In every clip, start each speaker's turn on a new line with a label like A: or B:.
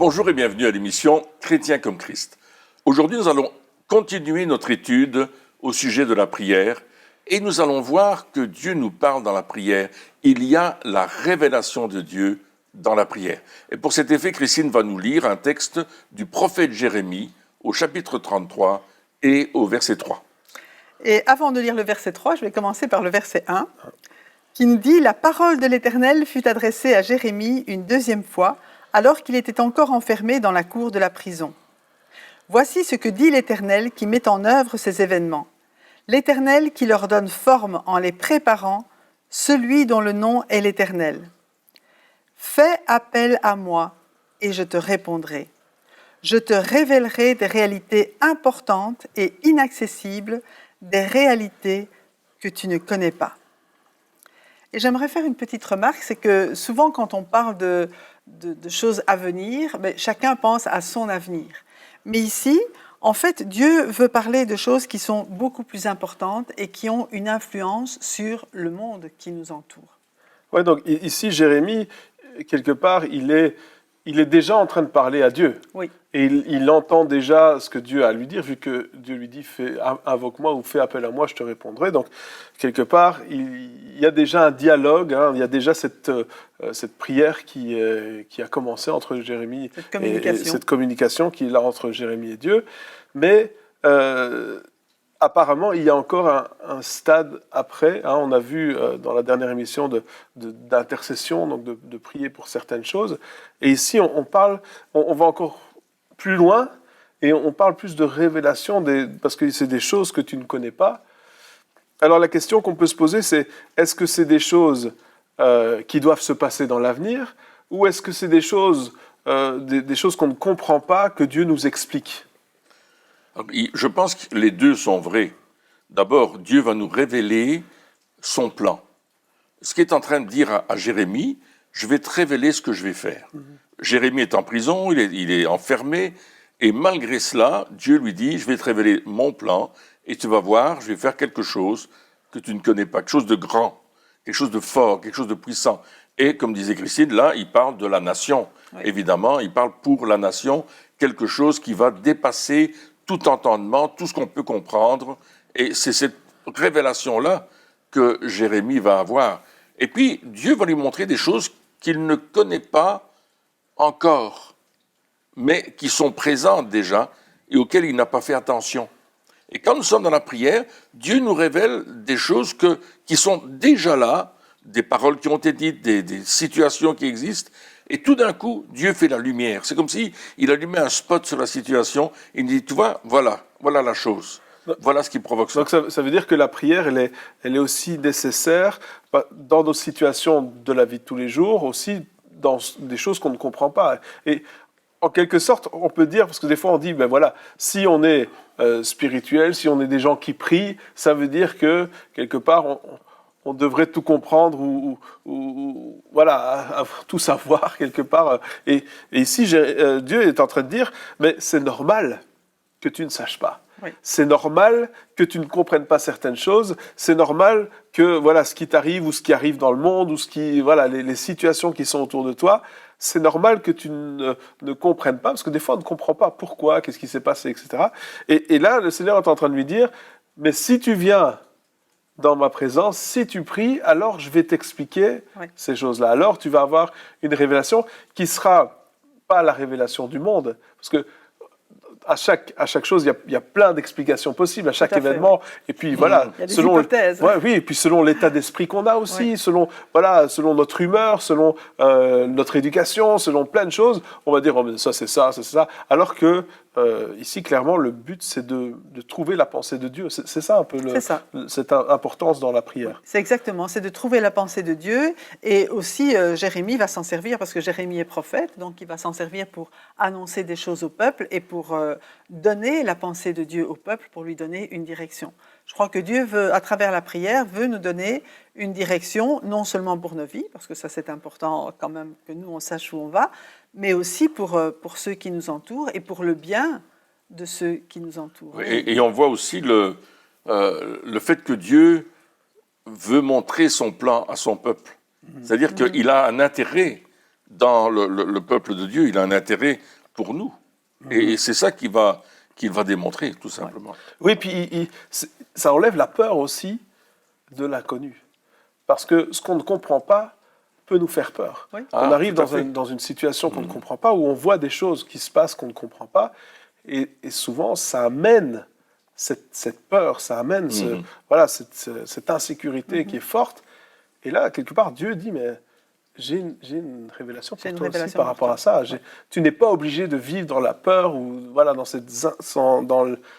A: Bonjour et bienvenue à l'émission Chrétien comme Christ. Aujourd'hui, nous allons continuer notre étude au sujet de la prière et nous allons voir que Dieu nous parle dans la prière. Il y a la révélation de Dieu dans la prière. Et pour cet effet, Christine va nous lire un texte du prophète Jérémie au chapitre 33 et au verset 3.
B: Et avant de lire le verset 3, je vais commencer par le verset 1, qui nous dit « La parole de l'Éternel fut adressée à Jérémie une deuxième fois, alors qu'il était encore enfermé dans la cour de la prison. Voici ce que dit l'Éternel qui met en œuvre ces événements. L'Éternel qui leur donne forme en les préparant, celui dont le nom est l'Éternel. Fais appel à moi et je te répondrai. Je te révélerai des réalités importantes et inaccessibles, des réalités que tu ne connais pas. » Et j'aimerais faire une petite remarque, c'est que souvent quand on parle de choses à venir, chacun pense à son avenir. Mais ici, en fait, Dieu veut parler de choses qui sont beaucoup plus importantes et qui ont une influence sur le monde qui nous entoure.
C: Ouais, donc ici, Jérémie, quelque part, il est déjà en train de parler à Dieu.
B: Oui.
C: Et il entend déjà ce que Dieu a à lui dire, vu que Dieu lui dit « invoque-moi » ou « fais appel à moi, je te répondrai ». Donc, quelque part, il y a déjà un dialogue, il y a déjà cette prière qui a commencé entre Jérémie et cette communication qui est là entre Jérémie et Dieu. Mais apparemment, il y a encore un stade après. On a vu dans la dernière émission d'intercession, donc de prier pour certaines choses. Et ici, on va encore plus loin et on parle plus de révélation, parce que c'est des choses que tu ne connais pas. Alors la question qu'on peut se poser, c'est est-ce que c'est des choses qui doivent se passer dans l'avenir, ou est-ce que c'est des choses qu'on ne comprend pas, que Dieu nous explique ?
A: Je pense que les deux sont vrais. D'abord, Dieu va nous révéler son plan. Ce qu'il est en train de dire à Jérémie, je vais te révéler ce que je vais faire. Jérémie est en prison, il est enfermé, et malgré cela, Dieu lui dit, je vais te révéler mon plan, et tu vas voir, je vais faire quelque chose que tu ne connais pas, quelque chose de grand, quelque chose de fort, quelque chose de puissant. Et comme disait Christine, là, il parle de la nation. Oui. Évidemment, il parle pour la nation, quelque chose qui va dépasser tout entendement, tout ce qu'on peut comprendre, et c'est cette révélation-là que Jérémie va avoir. Et puis, Dieu va lui montrer des choses qu'il ne connaît pas encore, mais qui sont présentes déjà et auxquelles il n'a pas fait attention. Et quand nous sommes dans la prière, Dieu nous révèle des choses qui sont déjà là, des paroles qui ont été dites, des situations qui existent, et tout d'un coup, Dieu fait la lumière. C'est comme s'il allumait un spot sur la situation, et il dit, tu vois, voilà la chose. Voilà ce qui provoque ça.
C: Donc ça veut dire que la prière, elle est aussi nécessaire dans nos situations de la vie de tous les jours, aussi dans des choses qu'on ne comprend pas. Et en quelque sorte, on peut dire, parce que des fois on dit, si on est spirituel, si on est des gens qui prient, ça veut dire que quelque part on devrait tout comprendre ou tout savoir quelque part. Et ici, Dieu est en train de dire, mais c'est normal que tu ne saches pas. Oui. C'est normal que tu ne comprennes pas certaines choses. C'est normal que ce qui t'arrive ou ce qui arrive dans le monde ou les situations qui sont autour de toi, c'est normal que tu ne comprennes pas, parce que des fois on ne comprend pas pourquoi, qu'est-ce qui s'est passé, etc. Et là, le Seigneur est en train de lui dire, mais si tu viens dans ma présence, si tu pries, alors je vais t'expliquer ces choses-là. Alors tu vas avoir une révélation qui ne sera pas la révélation du monde, parce que à chaque chose, il y a plein d'explications possibles, à chaque événement. Fait, oui. Et puis voilà,
B: il y a des hypothèses.
C: Et puis selon l'état d'esprit qu'on a aussi, selon notre humeur, selon notre éducation, selon plein de choses, on va dire ça c'est ça. Alors que ici, clairement, le but c'est de trouver la pensée de Dieu. C'est ça un peu cette importance dans la prière.
B: C'est exactement, c'est de trouver la pensée de Dieu. Et aussi, Jérémie va s'en servir, parce que Jérémie est prophète, donc il va s'en servir pour annoncer des choses au peuple et pour donner la pensée de Dieu au peuple, pour lui donner une direction. Je crois que Dieu veut, à travers la prière, veut nous donner une direction, non seulement pour nos vies, parce que ça c'est important quand même que nous on sache où on va, mais aussi pour ceux qui nous entourent et pour le bien de ceux qui nous entourent.
A: Et on voit aussi le fait que Dieu veut montrer son plan à son peuple. C'est-à-dire qu'il a un intérêt dans le peuple de Dieu, il a un intérêt pour nous. Et c'est ça qu'il va démontrer, tout simplement.
C: Oui, puis ça enlève la peur aussi de l'inconnu. Parce que ce qu'on ne comprend pas peut nous faire peur.
B: Oui.
C: On arrive
A: tout à fait.
C: dans une situation qu'on ne comprend pas, où on voit des choses qui se passent qu'on ne comprend pas, et souvent ça amène cette peur, ça amène cette insécurité qui est forte. Et là, quelque part, Dieu dit, mais j'ai une révélation pour toi aussi par rapport à ça. Tu n'es pas obligé de vivre dans la peur ou dans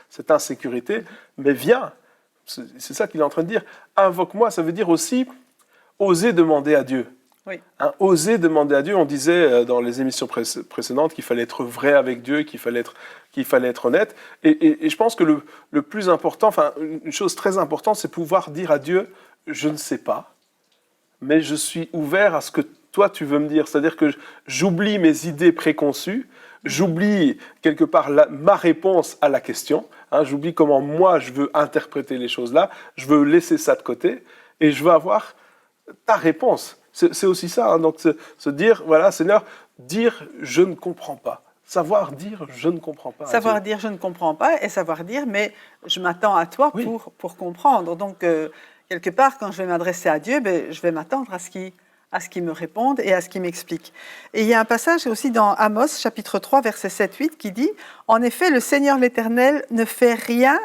C: cette insécurité, mais viens. C'est ça qu'il est en train de dire. Invoque-moi, ça veut dire aussi oser demander à Dieu.
B: Oui.
C: Oser demander à Dieu. On disait dans les émissions précédentes qu'il fallait être vrai avec Dieu, qu'il fallait être honnête. Et je pense que le plus important, une chose très importante, c'est pouvoir dire à Dieu, je ne sais pas, mais je suis ouvert à ce que toi tu veux me dire. C'est-à-dire que j'oublie mes idées préconçues, j'oublie quelque part ma réponse à la question, j'oublie comment moi je veux interpréter les choses là, je veux laisser ça de côté et je veux avoir ta réponse. C'est aussi ça, donc se dire, voilà Seigneur, dire je ne comprends pas. Savoir dire je ne comprends pas.
B: Savoir dire je ne comprends pas et savoir dire mais je m'attends à toi pour comprendre. Donc quelque part, quand je vais m'adresser à Dieu, je vais m'attendre à ce qu'il me réponde et à ce qu'il m'explique. Et il y a un passage aussi dans Amos, chapitre 3, verset 7-8, qui dit « En effet, le Seigneur l'Éternel ne fait rien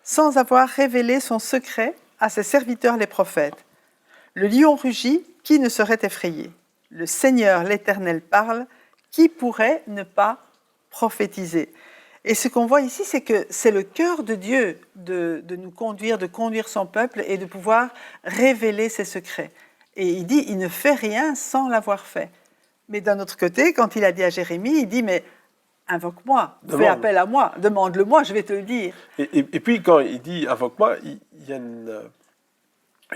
B: sans avoir révélé son secret à ses serviteurs les prophètes. Le lion rugit, qui ne serait effrayé? Le Seigneur l'Éternel parle, qui pourrait ne pas prophétiser ?» Et ce qu'on voit ici, c'est que c'est le cœur de Dieu de nous conduire, de conduire son peuple et de pouvoir révéler ses secrets. Et il dit, il ne fait rien sans l'avoir fait. Mais d'un autre côté, quand il a dit à Jérémie, il dit, mais invoque-moi, fais appel à moi, demande-le-moi, je vais te le dire.
C: Et puis quand il dit invoque-moi, il y a une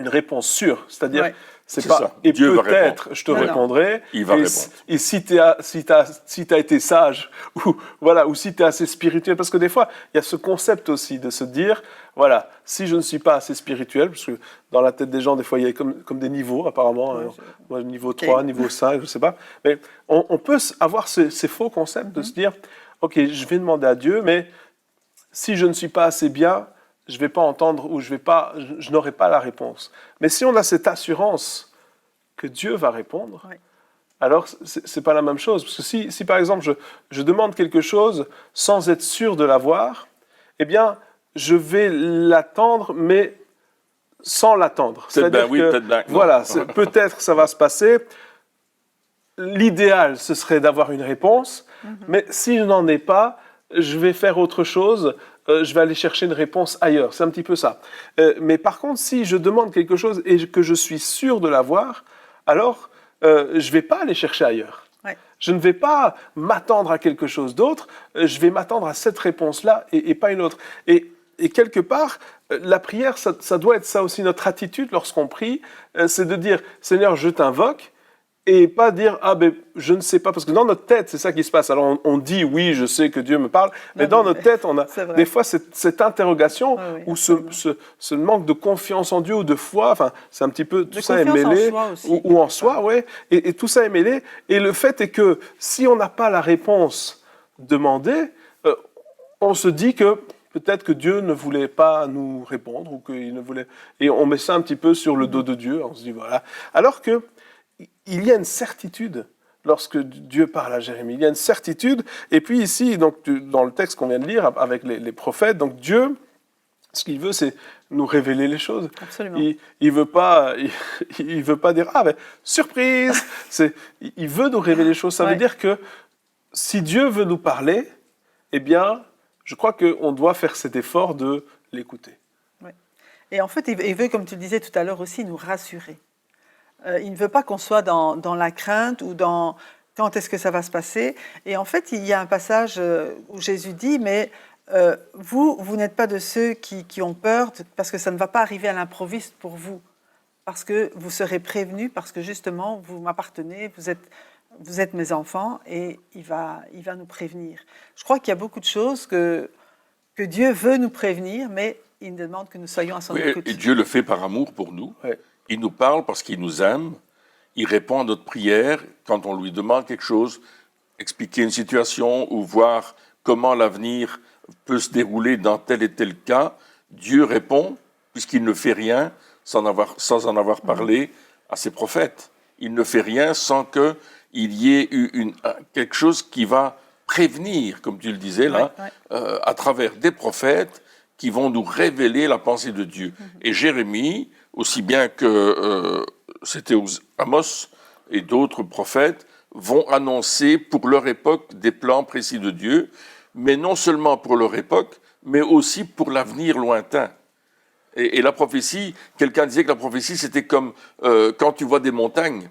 C: réponse sûre, c'est-à-dire c'est pas
A: ça.
C: et
A: Dieu
C: peut-être je te répondrai.
A: Il va répondre.
C: Et si t'as été sage ou si tu es assez spirituel, parce que des fois il y a ce concept aussi de se dire voilà, si je ne suis pas assez spirituel, parce que dans la tête des gens des fois il y a comme des niveaux apparemment, moi, niveau 3, niveau 5, je sais pas, mais on peut avoir ces faux concepts de se dire ok, je vais demander à Dieu, mais si je ne suis pas assez bien, je ne vais pas entendre ou je n'aurai pas la réponse. Mais si on a cette assurance que Dieu va répondre, alors ce n'est pas la même chose. Parce que si par exemple, je demande quelque chose sans être sûr de l'avoir, eh bien, je vais l'attendre, mais sans l'attendre. C'est-à-dire que, peut-être ça va se passer. L'idéal, ce serait d'avoir une réponse, mais si je n'en ai pas, je vais faire autre chose, je vais aller chercher une réponse ailleurs. C'est un petit peu ça. Mais par contre, si je demande quelque chose et que je suis sûr de l'avoir, alors je ne vais pas aller chercher ailleurs.
B: Ouais.
C: Je ne vais pas m'attendre à quelque chose d'autre, je vais m'attendre à cette réponse-là et pas une autre. Et quelque part, la prière, ça doit être ça aussi, notre attitude lorsqu'on prie, c'est de dire « Seigneur, je t'invoque », et pas dire « Ah, ben, je ne sais pas », parce que dans notre tête, c'est ça qui se passe. Alors, on dit « Oui, je sais que Dieu me parle », mais dans notre tête, on a des fois cette interrogation ou ce manque de confiance en Dieu ou de foi, enfin, c'est un petit peu, tout ça est mêlé, ou en soi, ouais, et tout ça est mêlé. Et le fait est que si on n'a pas la réponse demandée, on se dit que peut-être que Dieu ne voulait pas nous répondre, ou qu'il ne voulait... Et on met ça un petit peu sur le dos de Dieu, on se dit voilà. Alors que il y a une certitude lorsque Dieu parle à Jérémie. Il y a une certitude. Et puis ici, donc, dans le texte qu'on vient de lire avec les prophètes, donc Dieu, ce qu'il veut, c'est nous révéler les choses.
B: Absolument.
C: Il veut pas dire ah ben surprise. Il veut nous révéler les choses. Ça veut dire que si Dieu veut nous parler, eh bien, je crois qu'on doit faire cet effort de l'écouter.
B: Ouais. Et en fait, il veut, comme tu le disais tout à l'heure aussi, nous rassurer. Il ne veut pas qu'on soit dans la crainte ou dans quand est-ce que ça va se passer. Et en fait, il y a un passage où Jésus dit, mais vous n'êtes pas de ceux qui ont peur parce que ça ne va pas arriver à l'improviste pour vous. Parce que vous serez prévenus, parce que justement, vous m'appartenez, vous êtes mes enfants et il va nous prévenir. Je crois qu'il y a beaucoup de choses que Dieu veut nous prévenir, mais il demande que nous soyons à son écoute.
A: Et Dieu le fait par amour pour nous.
C: Ouais.
A: Il nous parle parce qu'il nous aime. Il répond à notre prière quand on lui demande quelque chose. expliquer une situation ou voir comment l'avenir peut se dérouler dans tel et tel cas, Dieu répond, puisqu'il ne fait rien sans en avoir parlé à ses prophètes. Il ne fait rien sans qu'il y ait eu quelque chose qui va prévenir, comme tu le disais là, à travers des prophètes qui vont nous révéler la pensée de Dieu. Et Jérémie, aussi bien que c'était Amos et d'autres prophètes, vont annoncer pour leur époque des plans précis de Dieu, mais non seulement pour leur époque, mais aussi pour l'avenir lointain. Et la prophétie, quelqu'un disait que la prophétie, c'était comme quand tu vois des montagnes,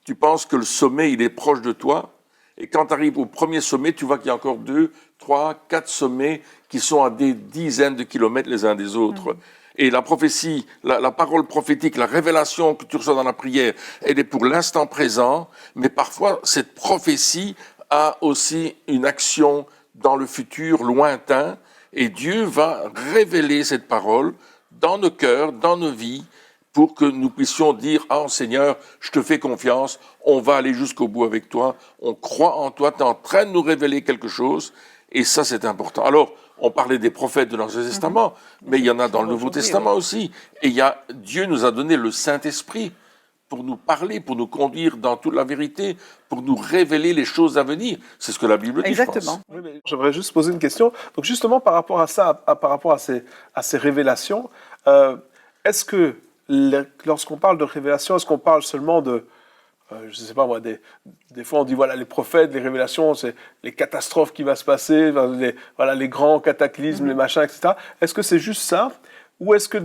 A: tu penses que le sommet, il est proche de toi, et quand tu arrives au premier sommet, tu vois qu'il y a encore 2, 3, 4 sommets qui sont à des dizaines de kilomètres les uns des autres. Et la prophétie, la parole prophétique, la révélation que tu reçois dans la prière, elle est pour l'instant présent, mais parfois cette prophétie a aussi une action dans le futur lointain, et Dieu va révéler cette parole dans nos cœurs, dans nos vies, pour que nous puissions dire « Ah Seigneur, je te fais confiance, on va aller jusqu'au bout avec toi, on croit en toi, tu es en train de nous révéler quelque chose. » Et ça, c'est important. Alors, on parlait des prophètes de l'Ancien Testament, mais il y en a dans le Nouveau Testament aussi. Et Dieu nous a donné le Saint-Esprit pour nous parler, pour nous conduire dans toute la vérité, pour nous révéler les choses à venir. C'est ce que la Bible dit,
B: Exactement.
A: je pense.
C: Oui, mais j'aimerais juste poser une question. Donc justement, par rapport à ça, par rapport à ces révélations, est-ce que lorsqu'on parle de révélation, est-ce qu'on parle seulement de, je ne sais pas moi, des fois on dit voilà les prophètes, les révélations, c'est les catastrophes qui vont se passer, les grands cataclysmes, les machins, etc. Est-ce que c'est juste ça? Ou est-ce que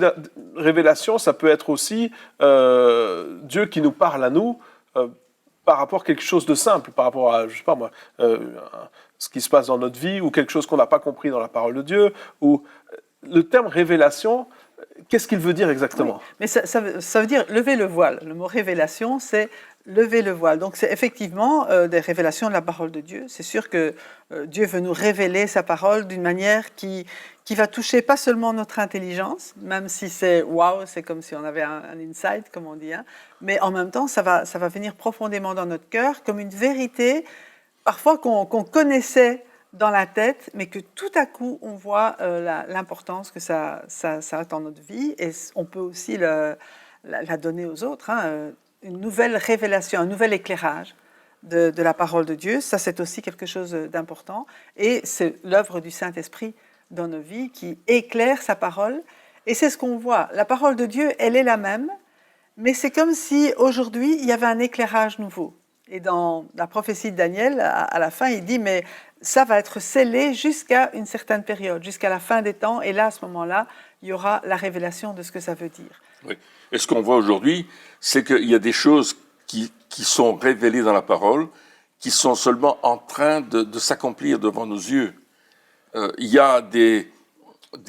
C: révélation, ça peut être aussi Dieu qui nous parle à nous par rapport à quelque chose de simple, par rapport à, je sais pas moi, ce qui se passe dans notre vie, ou quelque chose qu'on n'a pas compris dans la parole de Dieu, ou le terme révélation, qu'est-ce qu'il veut dire exactement?
B: Oui, mais ça veut dire lever le voile. Le mot révélation, c'est lever le voile. Donc c'est effectivement des révélations de la parole de Dieu. C'est sûr que Dieu veut nous révéler sa parole d'une manière qui va toucher pas seulement notre intelligence, même si c'est waouh, c'est comme si on avait un insight, comme on dit, hein, mais en même temps, ça va venir profondément dans notre cœur comme une vérité, parfois qu'on connaissait dans la tête, mais que tout à coup, on voit l'importance que ça a dans notre vie, et on peut aussi la donner aux autres, hein, une nouvelle révélation, un nouvel éclairage de la parole de Dieu. Ça, c'est aussi quelque chose d'important, et c'est l'œuvre du Saint-Esprit dans nos vies qui éclaire sa parole, et c'est ce qu'on voit. La parole de Dieu, elle est la même, mais c'est comme si aujourd'hui, il y avait un éclairage nouveau. Et dans la prophétie de Daniel, à la fin, il dit, mais ça va être scellé jusqu'à une certaine période, jusqu'à la fin des temps. Et là, à ce moment-là, il y aura la révélation de ce que ça veut dire.
A: Oui. Et ce qu'on voit aujourd'hui, c'est qu'il y a des choses qui sont révélées dans la parole, qui sont seulement en train de s'accomplir devant nos yeux. Il y a des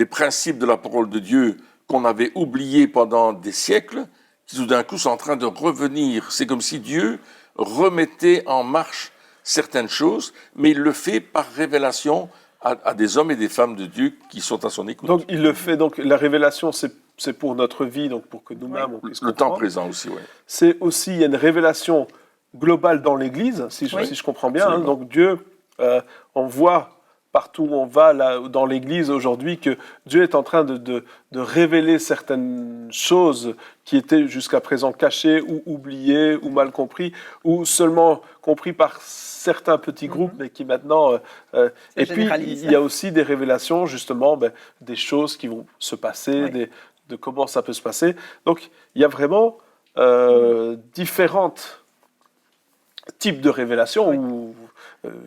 A: principes de la parole de Dieu qu'on avait oubliés pendant des siècles, qui tout d'un coup sont en train de revenir. C'est comme si Dieu remettait en marche certaines choses, mais il le fait par révélation à des hommes et des femmes de Dieu qui sont à son écoute.
C: Donc il le fait, donc la révélation, c'est pour notre vie, donc pour que nous-mêmes on puisse
A: le temps présent aussi, oui.
C: C'est aussi, il y a une révélation globale dans l'Église, si je comprends bien. Hein, donc Dieu, on voit partout où on va là, dans l'Église aujourd'hui que Dieu est en train de révéler certaines choses qui étaient jusqu'à présent cachées ou oubliées ou mal comprises ou seulement compris par certains petits groupes, mais qui maintenant... et puis, il y a aussi des révélations, justement, des choses qui vont se passer, de comment ça peut se passer. Donc, il y a vraiment différents types de révélations, ou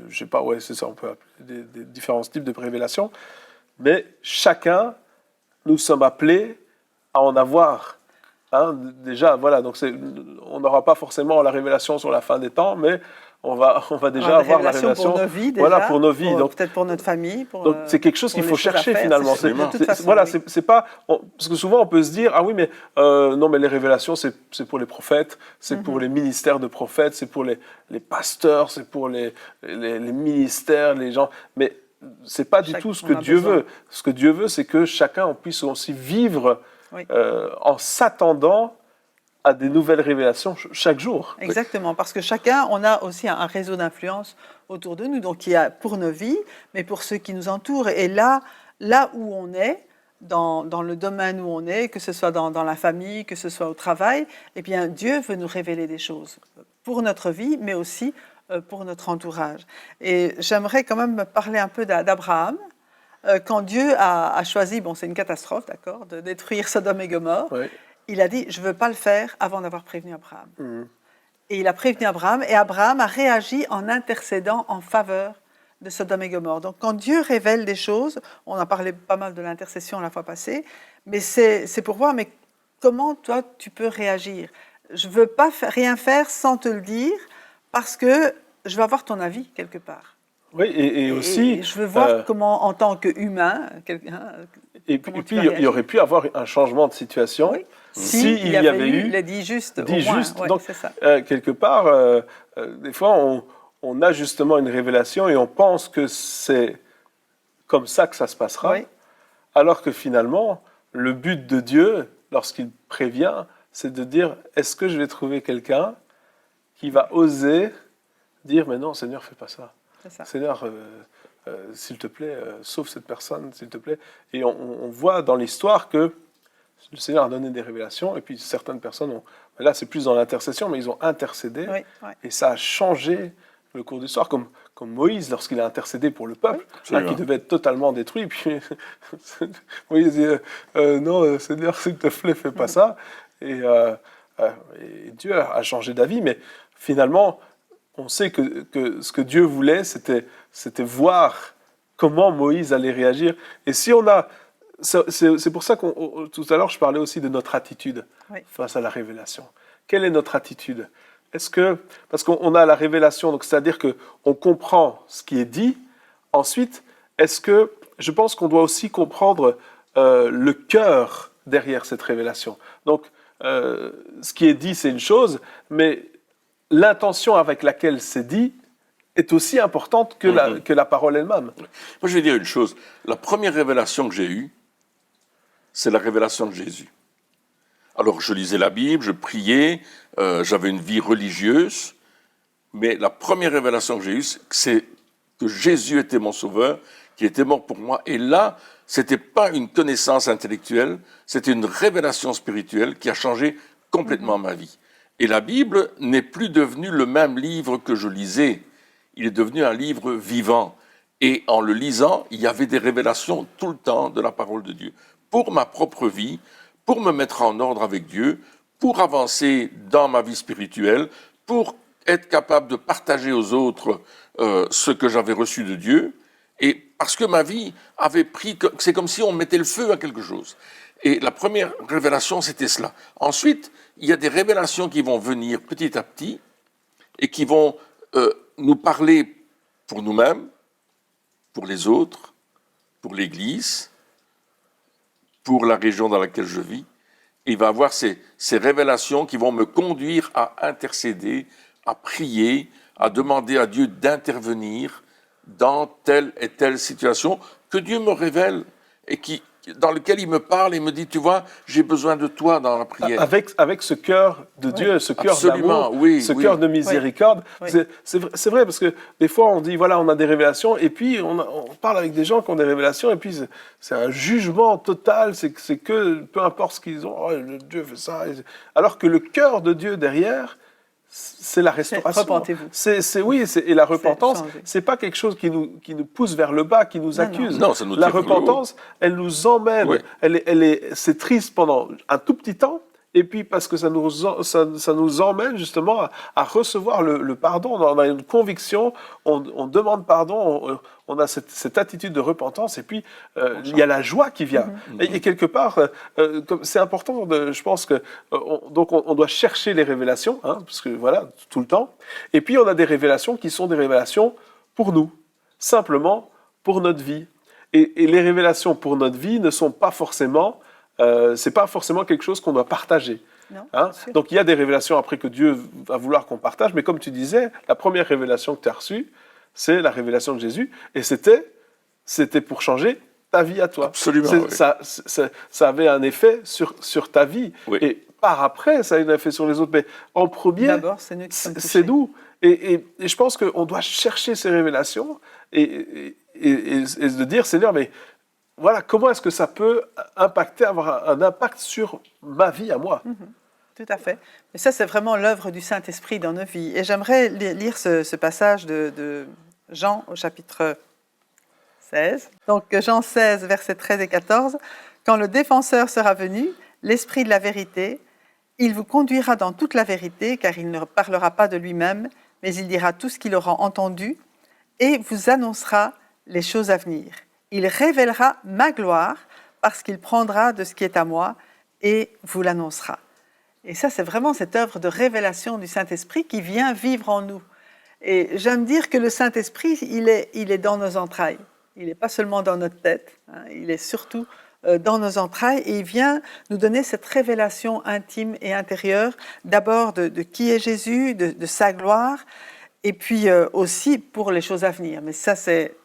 C: je sais pas, c'est ça, on peut appeler des différents types de révélations, mais chacun, nous sommes appelés à en avoir. Hein, déjà, voilà, donc on n'aura pas forcément la révélation sur la fin des temps, mais on va déjà avoir la révélation
B: pour nos vies, déjà,
C: voilà, pour nos vies. Donc
B: peut-être pour notre famille.
C: Donc c'est quelque chose qu'il faut chercher finalement. C'est pas parce que souvent on peut se dire ah oui mais non mais les révélations c'est pour les prophètes, c'est pour les ministères de prophètes, c'est pour les pasteurs, c'est pour les ministères, les gens. Mais c'est pas du tout ce que Dieu veut. Ce que Dieu veut, c'est que chacun puisse aussi vivre en s'attendant a des nouvelles révélations chaque jour.
B: Exactement, parce que chacun, on a aussi un réseau d'influence autour de nous, donc il y a pour nos vies, mais pour ceux qui nous entourent. Et là où on est, dans le domaine où on est, que ce soit dans la famille, que ce soit au travail, eh bien Dieu veut nous révéler des choses pour notre vie, mais aussi pour notre entourage. Et j'aimerais quand même parler un peu d'Abraham. Quand Dieu a choisi, bon c'est une catastrophe, d'accord, de détruire Sodome et Gomorrhe,
C: Oui.
B: il a dit, je ne veux pas le faire avant d'avoir prévenu Abraham. Et il a prévenu Abraham, et Abraham a réagi en intercédant en faveur de Sodome et Gomorrhe. Donc quand Dieu révèle des choses, on a parlé pas mal de l'intercession la fois passée, mais c'est pour voir, mais comment toi tu peux réagir? Je ne veux pas rien faire sans te le dire, parce que je veux avoir ton avis quelque part.
C: Oui, et aussi...
B: Et je veux voir comment, en tant qu'humain...
C: Et puis, il y aurait pu avoir un changement de situation s'il y avait eu...
B: Les dit juste,
C: ouais, donc,
B: c'est ça.
C: Quelque part, des fois, on a justement une révélation et on pense que c'est comme ça que ça se passera, alors que finalement, le but de Dieu, lorsqu'il prévient, c'est de dire, est-ce que je vais trouver quelqu'un qui va oser dire, mais non, Seigneur, fais pas ça. Seigneur, s'il te plaît, sauve cette personne, s'il te plaît. Et on voit dans l'histoire que le Seigneur a donné des révélations, et puis certaines personnes ont... Là, c'est plus dans l'intercession, mais ils ont intercédé, et ça a changé le cours de l'histoire, comme Moïse, lorsqu'il a intercédé pour le peuple, qui devait être totalement détruit, puis Moïse dit, non, Seigneur, s'il te plaît, fais pas ça. Et Dieu a changé d'avis, mais finalement, on sait que ce que Dieu voulait, c'était voir comment Moïse allait réagir. Et si on a... C'est pour ça que tout à l'heure, je parlais aussi de notre attitude face à la révélation. Quelle est notre attitude? Parce qu'on a la révélation, donc c'est-à-dire qu'on comprend ce qui est dit. Ensuite, je pense qu'on doit aussi comprendre le cœur derrière cette révélation. Donc, ce qui est dit, c'est une chose, mais l'intention avec laquelle c'est dit est aussi importante que la parole elle-même.
A: Moi, je vais dire une chose. La première révélation que j'ai eue, c'est la révélation de Jésus. Alors, je lisais la Bible, je priais, j'avais une vie religieuse, mais la première révélation que j'ai eue, c'est que Jésus était mon sauveur, qui était mort pour moi. Et là, c'était pas une connaissance intellectuelle, c'était une révélation spirituelle qui a changé complètement ma vie. Et la Bible n'est plus devenue le même livre que je lisais. Il est devenu un livre vivant. Et en le lisant, il y avait des révélations tout le temps de la parole de Dieu. Pour ma propre vie, pour me mettre en ordre avec Dieu, pour avancer dans ma vie spirituelle, pour être capable de partager aux autres ce que j'avais reçu de Dieu. Et parce que ma vie avait pris... C'est comme si on mettait le feu à quelque chose. Et la première révélation, c'était cela. Ensuite, il y a des révélations qui vont venir petit à petit et qui vont nous parler pour nous-mêmes, pour les autres, pour l'Église, pour la région dans laquelle je vis. Et il va y avoir ces révélations qui vont me conduire à intercéder, à prier, à demander à Dieu d'intervenir dans telle et telle situation que Dieu me révèle et dans lequel il me parle et me dit, tu vois, j'ai besoin de toi dans la prière.
C: Avec ce cœur de Dieu, ce cœur d'amour, ce cœur de miséricorde. C'est vrai, parce que des fois, on dit, voilà, on a des révélations, et puis on parle avec des gens qui ont des révélations, et puis c'est un jugement total, c'est que, peu importe ce qu'ils ont, oh, Dieu fait ça. Alors que le cœur de Dieu derrière, c'est la restauration.
B: Repentez-vous.
C: Et la repentance, c'est pas quelque chose qui nous pousse vers le bas, qui nous accuse.
A: Non, ça nous
C: la
A: tire vers le
C: repentance, elle nous emmène.
A: Oui.
C: C'est triste pendant un tout petit temps, et puis parce que ça nous emmène justement à recevoir le pardon. On a une conviction, on demande pardon, on a cette attitude de repentance, et puis il y a la joie qui vient. Et quelque part, c'est important, je pense que donc on doit chercher les révélations, parce que voilà, tout le temps. Et puis on a des révélations qui sont des révélations pour nous, simplement pour notre vie. Et les révélations pour notre vie ne sont pas forcément... c'est pas forcément quelque chose qu'on doit partager.
B: Non,
C: donc il y a des révélations après que Dieu va vouloir qu'on partage, mais comme tu disais, la première révélation que tu as reçue, c'est la révélation de Jésus, et c'était pour changer ta vie à toi.
A: Absolument.
C: Ça avait un effet sur ta vie.
A: Oui.
C: Et par après, ça a un effet sur les autres. Mais en premier,
B: D'abord, c'est nous qui sommes
C: c'est
B: touchés.
C: nous. Et je pense qu'on doit chercher ces révélations et se dire, Seigneur, mais voilà, comment est-ce que ça peut avoir un impact sur ma vie à moi?
B: Tout à fait. Mais ça, c'est vraiment l'œuvre du Saint-Esprit dans nos vies. Et j'aimerais lire ce passage de Jean au chapitre 16. Donc Jean 16, versets 13 et 14. « Quand le défenseur sera venu, l'Esprit de la vérité, il vous conduira dans toute la vérité, car il ne parlera pas de lui-même, mais il dira tout ce qu'il aura entendu et vous annoncera les choses à venir. Il révélera ma gloire parce qu'il prendra de ce qui est à moi et vous l'annoncera. » Et ça, c'est vraiment cette œuvre de révélation du Saint-Esprit qui vient vivre en nous. Et j'aime dire que le Saint-Esprit, il est dans nos entrailles. Il n'est pas seulement dans notre tête, hein, il est surtout dans nos entrailles et il vient nous donner cette révélation intime et intérieure, d'abord de qui est Jésus, de sa gloire, et puis aussi pour les choses à venir. Mais ça, c'est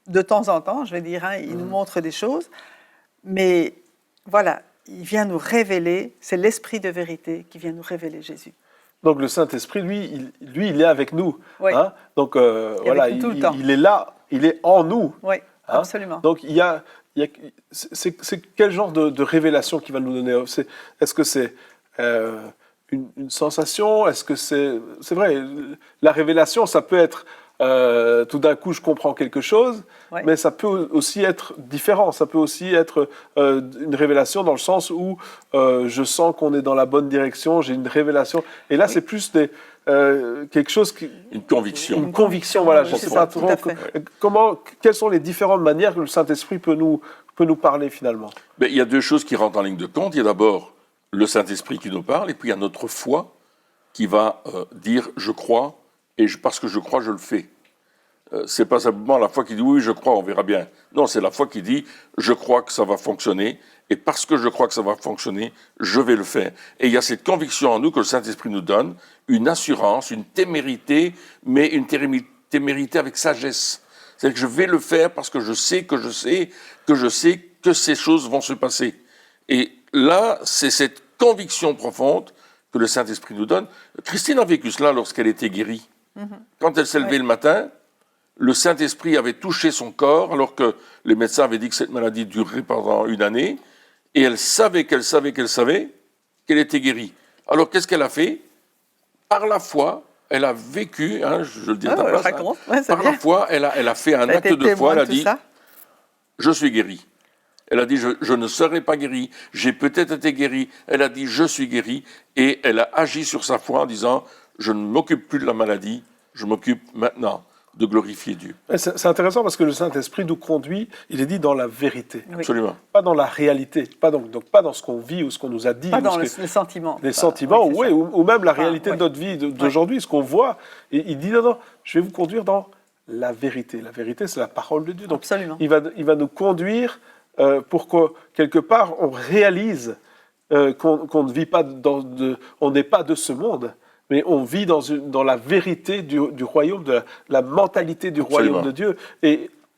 B: de temps en temps, je vais dire, hein, il nous montre des choses, mais voilà, il vient nous révéler, c'est l'Esprit de vérité qui vient nous révéler Jésus.
C: Donc le Saint-Esprit, lui, il est avec nous.
B: Oui.
C: Hein? Donc voilà,
B: nous tout le temps.
C: il est là, il est en nous.
B: Oui,
C: Hein?
B: absolument.
C: Donc c'est quel genre de révélation qu'il va nous donner? Est-ce que c'est une sensation? Est-ce que c'est vrai, la révélation, ça peut être tout d'un coup je comprends quelque chose,
B: Ouais.
C: mais ça peut aussi être différent. Ça peut aussi être une révélation dans le sens où je sens qu'on est dans la bonne direction, j'ai une révélation. Et là, c'est plus quelque chose qui...
A: Une conviction.
C: Une conviction, voilà, je
B: oui,
C: sais
B: c'est
C: pas
B: ça,
C: trop.
B: tout à fait.
C: Quelles sont les différentes manières que le Saint-Esprit peut nous parler finalement?
A: Mais il y a deux choses qui rentrent en ligne de compte. Il y a d'abord le Saint-Esprit qui nous parle, et puis il y a notre foi qui va dire « je crois », et parce que je crois, je le fais. C'est pas simplement la foi qui dit « oui, je crois, on verra bien ». Non, c'est la foi qui dit « je crois que ça va fonctionner, et parce que je crois que ça va fonctionner, je vais le faire ». Et il y a cette conviction en nous que le Saint-Esprit nous donne, une assurance, une témérité, mais une témérité avec sagesse. C'est-à-dire que je vais le faire parce que je sais que ces choses vont se passer. Et là, c'est cette conviction profonde que le Saint-Esprit nous donne. Christine a vécu cela lorsqu'elle était guérie. Quand elle s'est levée le matin, le Saint-Esprit avait touché son corps, alors que les médecins avaient dit que cette maladie durerait pendant une année, et elle savait qu'elle qu'elle était guérie. Alors qu'est-ce qu'elle a fait? Par la foi, elle a vécu, hein, je le dis à ta place, par la foi, elle a fait un acte de foi, elle a dit « je suis guérie ». Elle a dit je ne serai pas guérie, j'ai peut-être été guérie. Elle a dit je suis guérie, et elle a agi sur sa foi en disant je ne m'occupe plus de la maladie, je m'occupe maintenant de glorifier Dieu.
C: C'est intéressant parce que le Saint-Esprit nous conduit, il est dit dans la vérité.
B: Oui.
A: Absolument.
C: Pas dans la réalité, donc pas dans ce qu'on vit ou ce qu'on nous a dit.
B: Pas dans les sentiments.
C: Les sentiments, oui, ou même la réalité
B: oui.
C: de notre vie d'aujourd'hui, ce qu'on voit. Et il dit non, je vais vous conduire dans la vérité. La vérité, c'est la parole de Dieu. Donc
B: Absolument.
C: il va nous conduire pour que, quelque part, on réalise qu'on ne vit pas on n'est pas de ce monde, mais on vit dans la vérité du royaume, de la mentalité du
A: Absolument.
C: royaume de Dieu.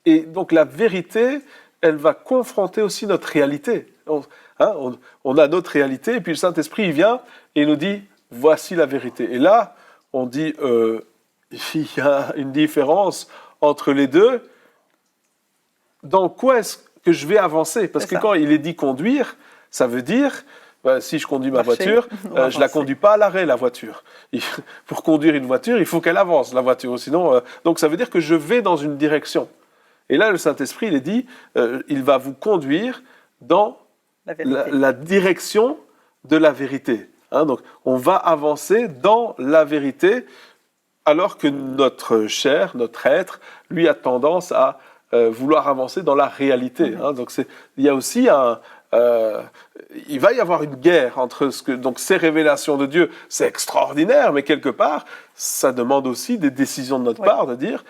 C: Et donc la vérité, elle va confronter aussi notre réalité. On a notre réalité, et puis le Saint-Esprit, il vient et il nous dit, voici la vérité. Et là, on dit, il y a une différence entre les deux. Dans quoi est-ce que je vais avancer? Parce que quand il est dit conduire, ça veut dire... si je conduis ma voiture, je ne la conduis pas à l'arrêt, la voiture. Pour conduire une voiture, il faut qu'elle avance, la voiture. Sinon, donc ça veut dire que je vais dans une direction. Et là, le Saint-Esprit, il est dit, il va vous conduire dans la direction de la vérité. Hein, donc, on va avancer dans la vérité, alors que notre chair, notre être, lui a tendance à vouloir avancer dans la réalité. Hein, donc, il y a aussi il va y avoir une guerre entre donc ces révélations de Dieu, c'est extraordinaire, mais quelque part, ça demande aussi des décisions de notre part, de dire,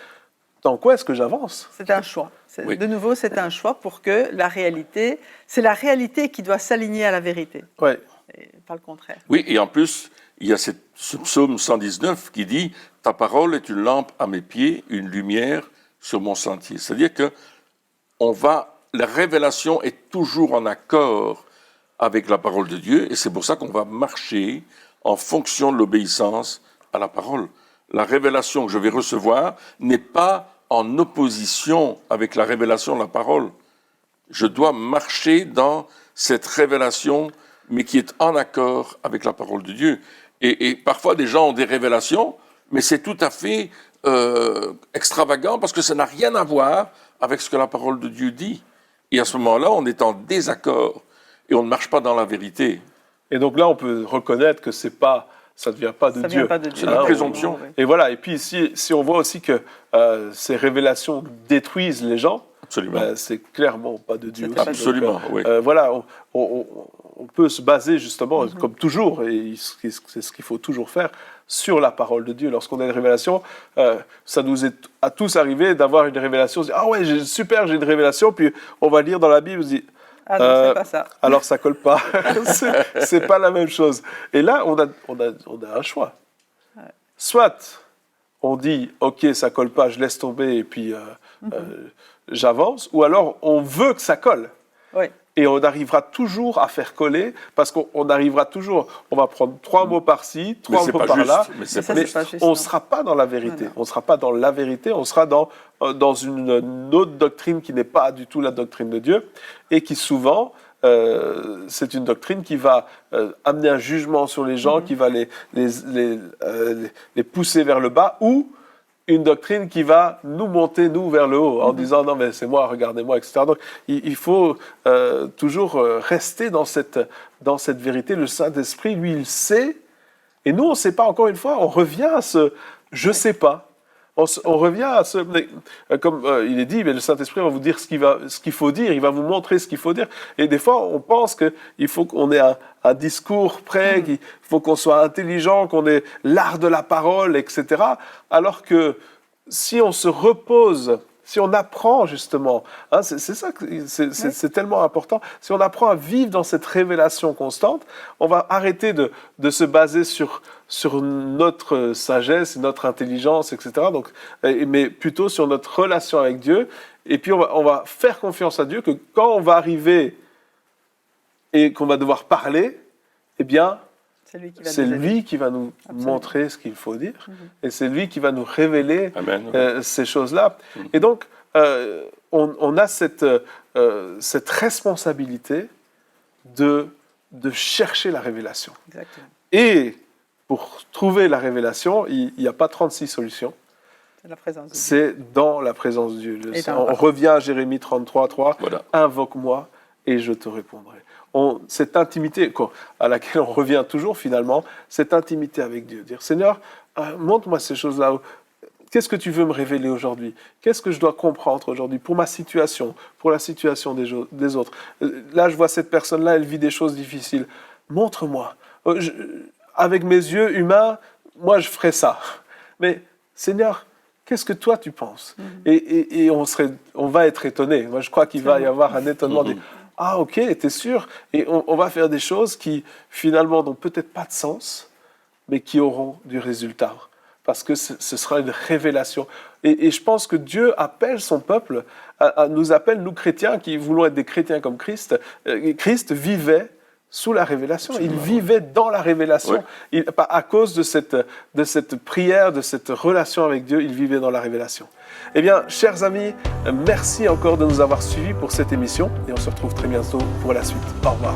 C: dans quoi est-ce que j'avance?
B: C'est un choix.
A: Oui.
B: De nouveau, c'est un choix pour que la réalité, c'est la réalité qui doit s'aligner à la vérité,
C: Ouais.
B: et pas le contraire.
A: Oui, et en plus, il y a ce psaume 119 qui dit « Ta parole est une lampe à mes pieds, une lumière sur mon sentier ». C'est-à-dire que la révélation est toujours en accord avec la parole de Dieu, et c'est pour ça qu'on va marcher en fonction de l'obéissance à la parole. La révélation que je vais recevoir n'est pas en opposition avec la révélation de la parole. Je dois marcher dans cette révélation, mais qui est en accord avec la parole de Dieu. Et parfois, des gens ont des révélations, mais c'est tout à fait extravagant parce que ça n'a rien à voir avec ce que la parole de Dieu dit. Et à ce moment-là, on est en désaccord et on ne marche pas dans la vérité.
C: Et donc là, on peut reconnaître que ça ne vient pas de
B: Ça
C: Dieu.
B: vient pas de Dieu.
A: C'est la présomption.
B: Oui.
C: Et voilà, et puis si on voit aussi que ces révélations détruisent les gens,
A: Absolument.
C: c'est clairement pas de Dieu.
B: C'était pas
C: aussi.
A: Absolument,
C: Donc,
A: oui.
C: voilà, on peut se baser justement, comme toujours, et c'est ce qu'il faut toujours faire, sur la parole de Dieu. Lorsqu'on a une révélation, ça nous est à tous arrivé d'avoir une révélation, on se dit, ah ouais, super, j'ai une révélation, puis on va lire dans la Bible, on se dit,
B: Ah non, c'est pas ça.
C: alors ça colle pas, c'est pas la même chose. Et là, on a un choix. Soit on dit, ok, ça colle pas, je laisse tomber, et puis j'avance, ou alors on veut que ça colle.
B: Oui.
C: Et on arrivera toujours à faire coller, parce qu'on arrivera toujours, on va prendre 3 mots par-ci, 3 mots par-là,
A: Mais c'est
B: Ça,
A: pas
B: c'est
A: juste.
B: pas juste,
C: on
B: non.
C: ne sera pas dans la vérité.
B: Non, non.
C: On ne sera pas dans la vérité, on sera dans une autre doctrine qui n'est pas du tout la doctrine de Dieu, et qui souvent, c'est une doctrine qui va amener un jugement sur les gens, qui va les pousser vers le bas, ou une doctrine qui va nous monter, nous, vers le haut, en disant « non, mais c'est moi, regardez-moi », etc. Donc, il faut toujours rester dans cette vérité. Le Saint-Esprit, lui, il sait, et nous, on ne sait pas, encore une fois, on revient à ce « je ne sais pas ». On revient à ce... Comme il est dit, mais le Saint-Esprit va vous dire ce qu'il faut dire, il va vous montrer ce qu'il faut dire. Et des fois, on pense qu'il faut qu'on ait un discours prêt, qu'il faut qu'on soit intelligent, qu'on ait l'art de la parole, etc. Alors que si on se repose, si on apprend justement, hein, c'est ça, c'est tellement important, si on apprend à vivre dans cette révélation constante, on va arrêter de se baser sur notre sagesse, notre intelligence, etc. Donc, mais plutôt sur notre relation avec Dieu. Et puis on va faire confiance à Dieu que quand on va arriver et qu'on va devoir parler, eh bien, c'est lui qui va nous montrer ce qu'il faut dire. Et c'est lui qui va nous révéler
A: Amen.
C: ces choses-là. Et donc, on a cette responsabilité de chercher la révélation.
B: Exactement.
C: Et pour trouver la révélation, il n'y a pas 36 solutions.
B: C'est la présence de Dieu.
C: C'est dans la présence de Dieu.
B: Et
C: On revient à Jérémie 33, 3.
A: Voilà.
C: Invoque-moi et je te répondrai. Cette intimité à laquelle on revient toujours finalement, cette intimité avec Dieu. Dire, Seigneur, montre-moi ces choses-là. Qu'est-ce que tu veux me révéler aujourd'hui? Qu'est-ce que je dois comprendre aujourd'hui pour ma situation, pour la situation des autres? Là, je vois cette personne-là, elle vit des choses difficiles. Montre-moi. Avec mes yeux humains, moi, je ferais ça. Mais Seigneur, qu'est-ce que toi, tu penses? Et on va être étonné. Moi, je crois qu'il va y avoir un étonnement. Ah, ok, t'es sûr? Et on va faire des choses qui, finalement, n'ont peut-être pas de sens, mais qui auront du résultat. Parce que ce sera une révélation. Et je pense que Dieu appelle son peuple, nous appelle, nous chrétiens, qui voulons être des chrétiens comme Christ. Christ vivait sous la révélation.
A: Absolument.
C: Il vivait dans la révélation.
A: Oui.
C: À cause de cette prière, de cette relation avec Dieu, il vivait dans la révélation. Eh bien, chers amis, merci encore de nous avoir suivis pour cette émission et on se retrouve très bientôt pour la suite. Au revoir.